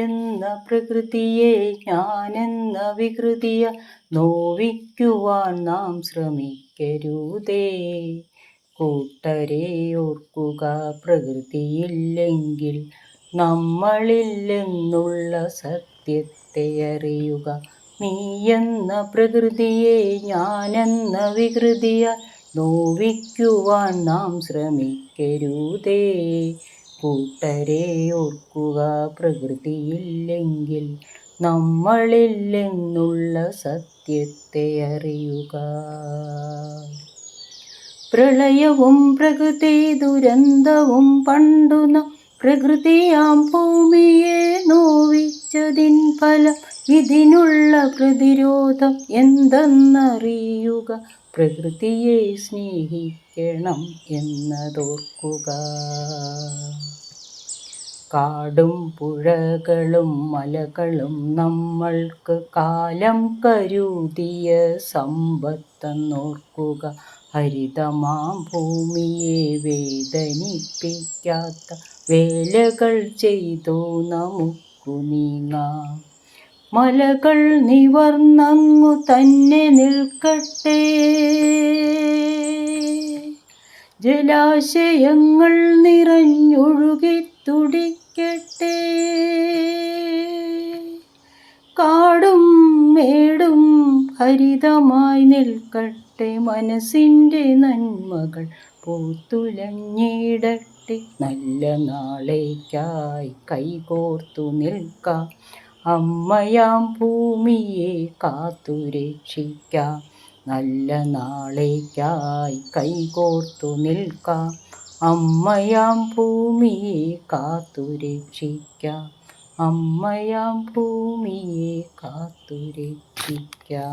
എന്ന പ്രകൃതിയെ ഞാനെന്ന വികൃതിയ നോവിക്കുവാൻ നാം ശ്രമിക്കരുതേ. കൂട്ടരെ ഓർക്കുക, പ്രകൃതിയില്ലെങ്കിൽ നമ്മളില്ലെന്നുള്ള സത്യത്തെ അറിയുക. നീ എന്ന പ്രകൃതിയെ ഞാനെന്ന വികൃതിയ നോവിക്കുവാൻ നാം ശ്രമിക്കരുതേ. കൂട്ടരെ ഓർക്കുക, പ്രകൃതിയില്ലെങ്കിൽ നമ്മളില്ലെന്നുള്ള സത്യത്തെ അറിയുക. പ്രളയവും പ്രകൃതി ദുരന്തവും പണ്ടു നാം പ്രകൃതിയാം ഭൂമിയെ നോവിച്ചതിൻ ഫലം. ഇതിനുള്ള പ്രതിരോധം എന്തെന്നറിയുക. പ്രകൃതിയെ സ്നേഹിക്കണം എന്നതോർക്കുക. കാടും പുഴകളും മലകളും നമ്മൾക്ക് കാലം കരുതിയ സമ്പത്തെന്നോർക്കുക. ഹരിതമാം ഭൂമിയെ വേദനിപ്പിക്കാത്ത വേലകൾ ചെയ്തു നമുക്കു നീങ്ങാം. മലകൾ നിവർന്നങ്ങു തന്നെ നിൽക്കട്ടെ, ജലാശയങ്ങൾ നിറഞ്ഞൊഴുകി തുടിക്കട്ടെ. കാടും മേടും ഹരിതമായി നിൽക്കട്ടെ, മനസ്സിൻ്റെ നന്മകൾ പൂത്തുലഞ്ഞിടട്ടെ. നല്ല നാളേക്കായി കൈകോർത്തു നിൽക്കാം, അമ്മയാം ഭൂമിയെ കാത്തുരക്ഷിക്കാം. നല്ല നാളേക്കായി കൈകോർത്തു നിൽക്കാം, അമ്മയാം ഭൂമിയെ കാത്തുരക്ഷിക്കാം. അമ്മയാം ഭൂമിയെ കാത്തുരക്ഷിക്കാം.